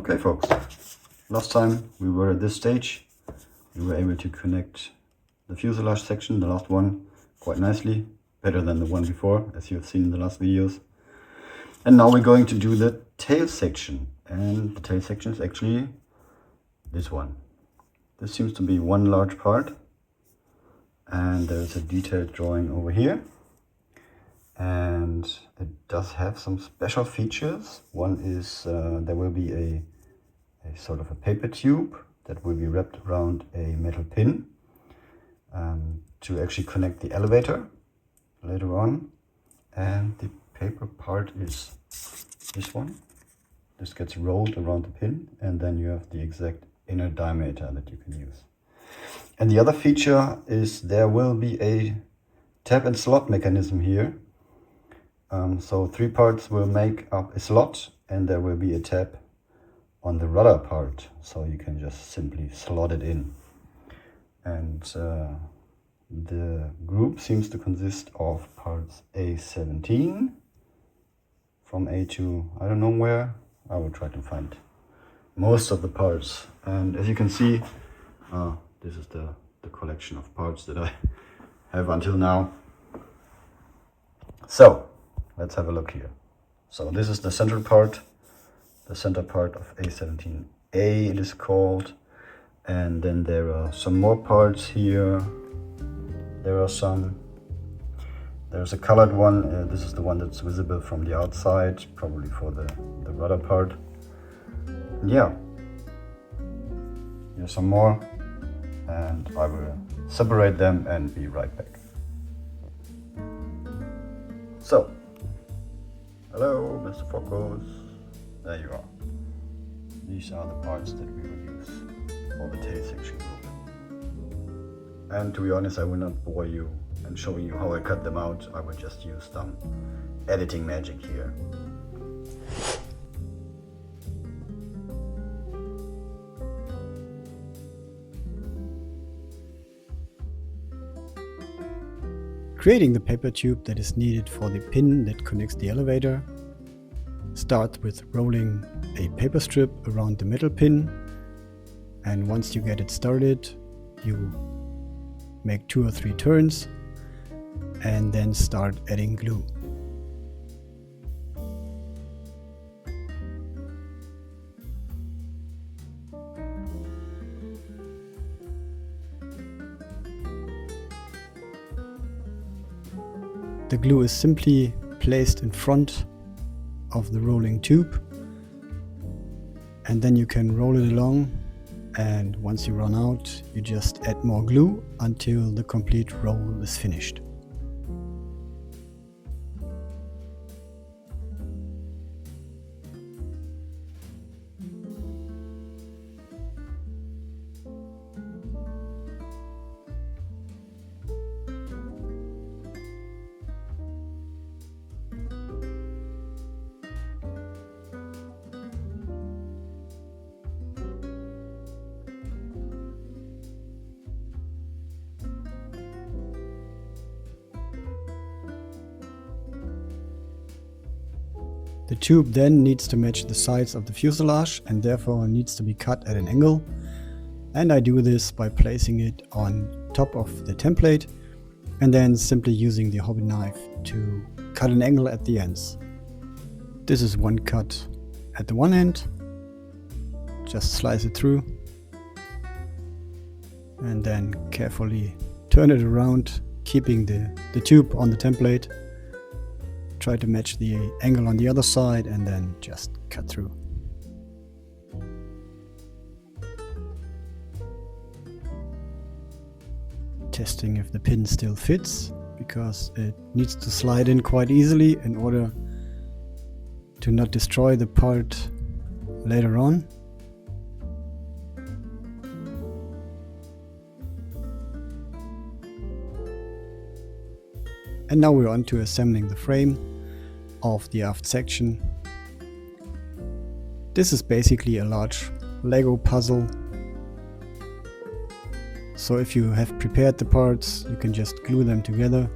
Okay folks, last time we were at this stage. We were able to connect the fuselage section, the last one, quite nicely. Better than the one before, as you have seen in the last videos. And now we're going to do the tail section. And the tail section is actually this one. This seems to be one large part. And there's a detailed drawing over here. And it does have some special features. One is there will be a sort of a paper tube that will be wrapped around a metal pin to actually connect the elevator later on. And the paper part is this one. This gets rolled around the pin, and then you have the exact inner diameter that you can use. And the other feature is there will be a tab and slot mechanism here. So 3 parts will make up a slot, and there will be a tab on the rudder part, so you can just simply slot it in. And the group seems to consist of parts A17 from A to I don't know where. I will try to find most of the parts. And as you can see, this is the collection of parts that I have until now. So let's have a look here. So this is the central part, the center part of A17A it is called. And then there are some more parts here. There's a colored one. This is the one that's visible from the outside, probably for the rudder part. And yeah, here's some more, and I will separate them and be right back. So, hello, Mr. Focus. There you are. These are the parts that we will use for the tail section group. And to be honest, I will not bore you and show you how I cut them out. I will just use some editing magic here. Creating the paper tube that is needed for the pin that connects the elevator. Start with rolling a paper strip around the metal pin, and once you get it started, you make 2 or 3 turns and then start adding glue. The glue is simply placed in front of the rolling tube, and then you can roll it along, and once you run out, you just add more glue until the complete roll is finished. The tube then needs to match the sides of the fuselage and therefore needs to be cut at an angle. And I do this by placing it on top of the template and then simply using the hobby knife to cut an angle at the ends. This is one cut at the one end. Just slice it through and then carefully turn it around, keeping the tube on the template. Try to match the angle on the other side and then just cut through. Testing if the pin still fits, because it needs to slide in quite easily in order to not destroy the part later on. And now we're on to assembling the frame of the aft section. This is basically a large Lego puzzle. So if you have prepared the parts, you can just glue them together.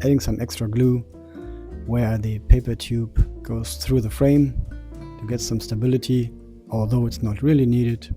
adding some extra glue where the paper tube goes through the frame to get some stability, although it's not really needed.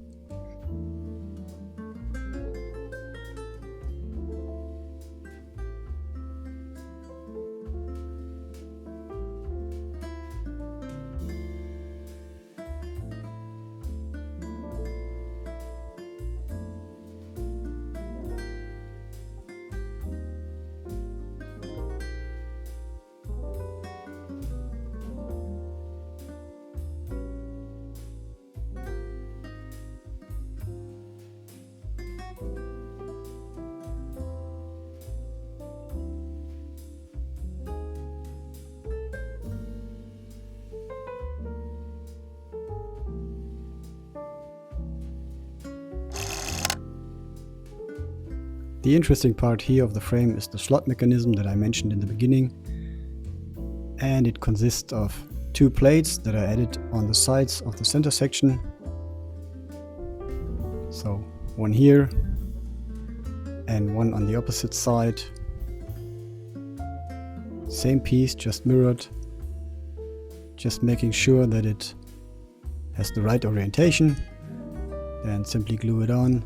The interesting part here of the frame is the slot mechanism that I mentioned in the beginning, and it consists of 2 plates that are added on the sides of the center section. So one here and one on the opposite side. Same piece, just mirrored, just making sure that it has the right orientation. Then simply glue it on,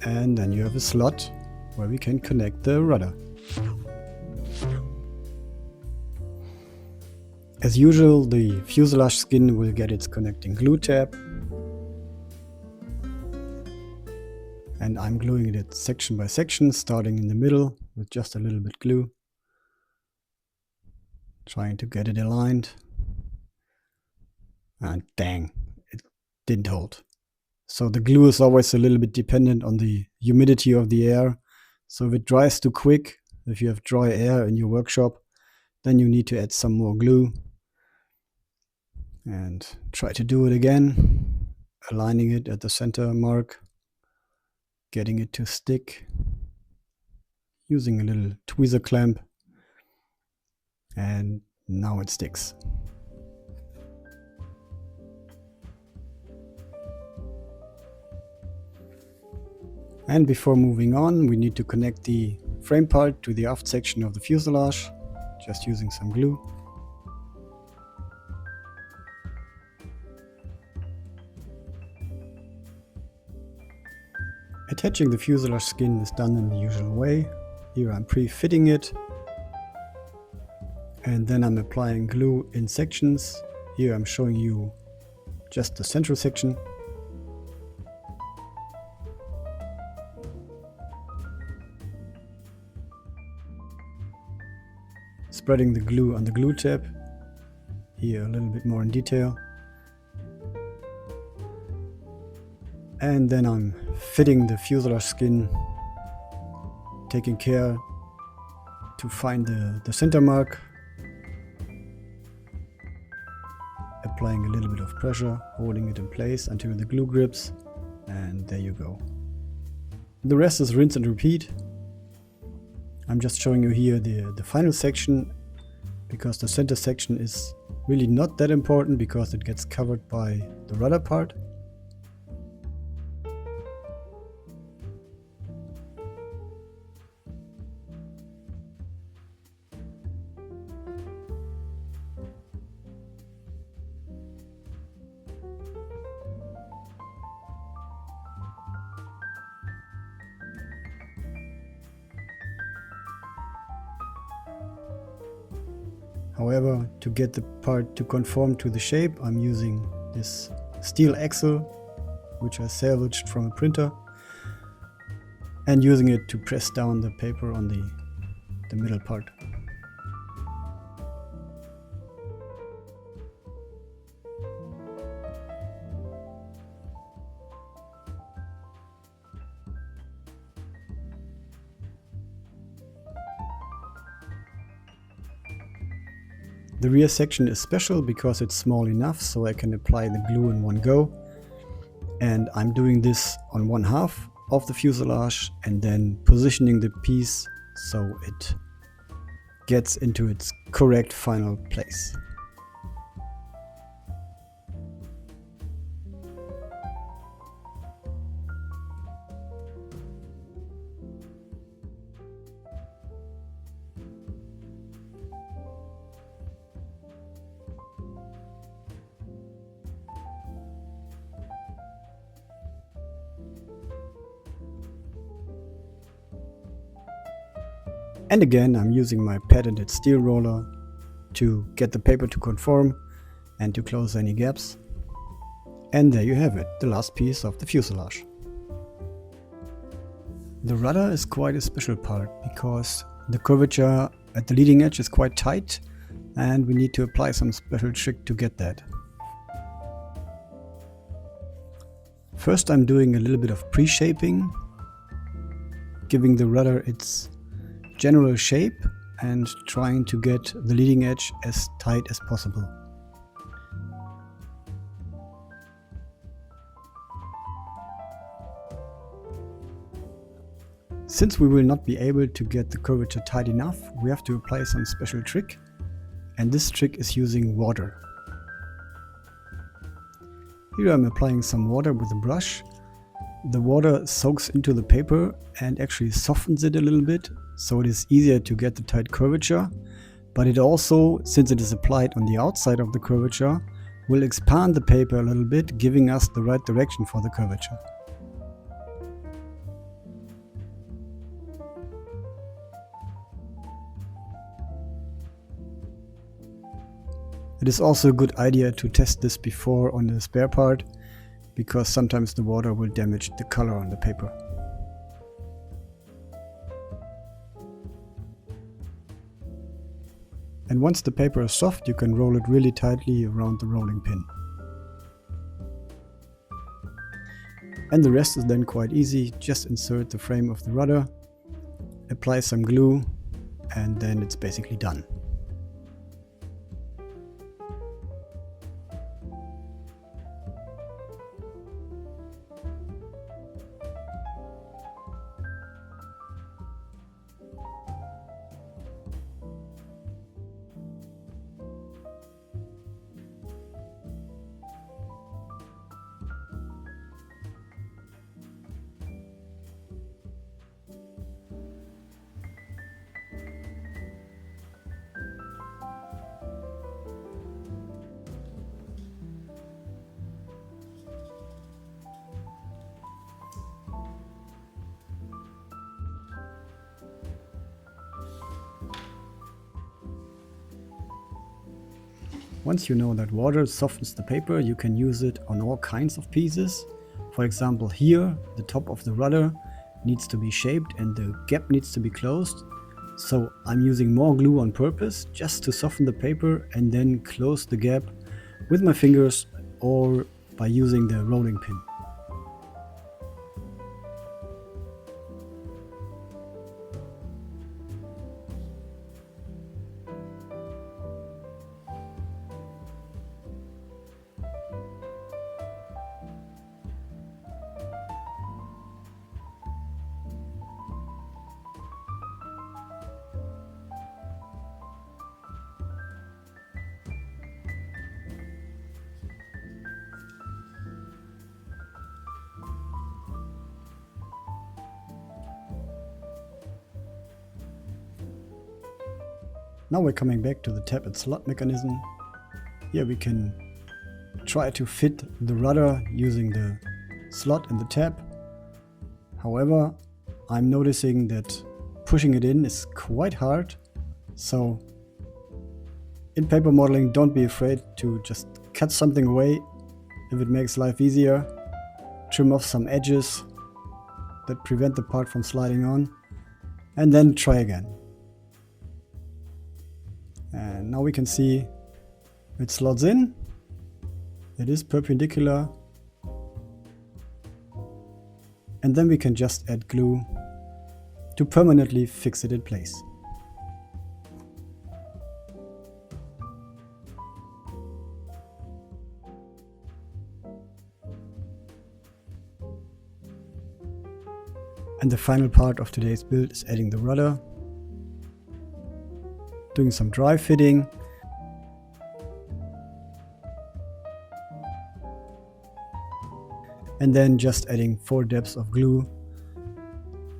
and then you have a slot where we can connect the rudder. As usual, the fuselage skin will get its connecting glue tab, and I'm gluing it section by section, starting in the middle with just a little bit glue, trying to get it aligned, and dang, it didn't hold. So the glue is always a little bit dependent on the humidity of the air. So if it dries too quick, if you have dry air in your workshop, then you need to add some more glue. And try to do it again, aligning it at the center mark, getting it to stick, using a little tweezer clamp, and now it sticks. And before moving on, we need to connect the frame part to the aft section of the fuselage, just using some glue. Attaching the fuselage skin is done in the usual way. Here I'm pre-fitting it, and then I'm applying glue in sections. Here I'm showing you just the central section. Spreading the glue on the glue tab, here a little bit more in detail. And then I'm fitting the fuselage skin, taking care to find the center mark, applying a little bit of pressure, holding it in place until the glue grips, and there you go. The rest is rinse and repeat. I'm just showing you here the final section, because the center section is really not that important because it gets covered by the rudder part. However, to get the part to conform to the shape, I'm using this steel axle, which I salvaged from a printer, and using it to press down the paper on the middle part. The rear section is special because it's small enough so I can apply the glue in one go, and I'm doing this on one half of the fuselage and then positioning the piece so it gets into its correct final place. And again, I'm using my patented steel roller to get the paper to conform and to close any gaps. And there you have it, the last piece of the fuselage. The rudder is quite a special part because the curvature at the leading edge is quite tight and we need to apply some special trick to get that. First I'm doing a little bit of pre-shaping, giving the rudder its general shape and trying to get the leading edge as tight as possible. Since we will not be able to get the curvature tight enough, we have to apply some special trick, and this trick is using water. Here I'm applying some water with a brush. The water soaks into the paper and actually softens it a little bit, so it is easier to get the tight curvature, but it also, since it is applied on the outside of the curvature, will expand the paper a little bit, giving us the right direction for the curvature. It is also a good idea to test this before on the spare part, because sometimes the water will damage the color on the paper. And once the paper is soft, you can roll it really tightly around the rolling pin. And the rest is then quite easy. Just insert the frame of the rudder, apply some glue, and then it's basically done. Once you know that water softens the paper, you can use it on all kinds of pieces. For example, here the top of the rudder needs to be shaped and the gap needs to be closed. So I'm using more glue on purpose just to soften the paper and then close the gap with my fingers or by using the rolling pin. Now we're coming back to the tap and slot mechanism. Here we can try to fit the rudder using the slot and the tap. However, I'm noticing that pushing it in is quite hard. So in paper modeling, don't be afraid to just cut something away if it makes life easier. Trim off some edges that prevent the part from sliding on, and then try again. And now we can see it slots in. It is perpendicular. And then we can just add glue to permanently fix it in place. And the final part of today's build is adding the rudder, doing some dry fitting, and then just adding 4 dabs of glue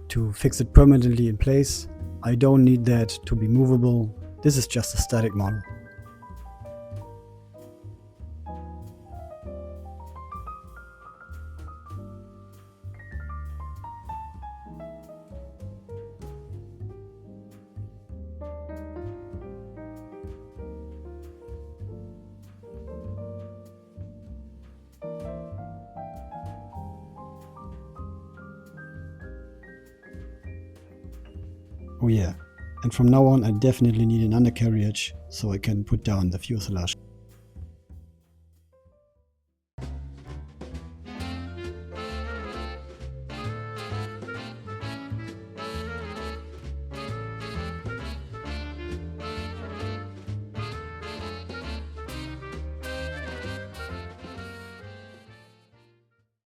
to fix it permanently in place. I don't need that to be movable. This is just a static model. Oh yeah, and from now on I definitely need an undercarriage so I can put down the fuselage.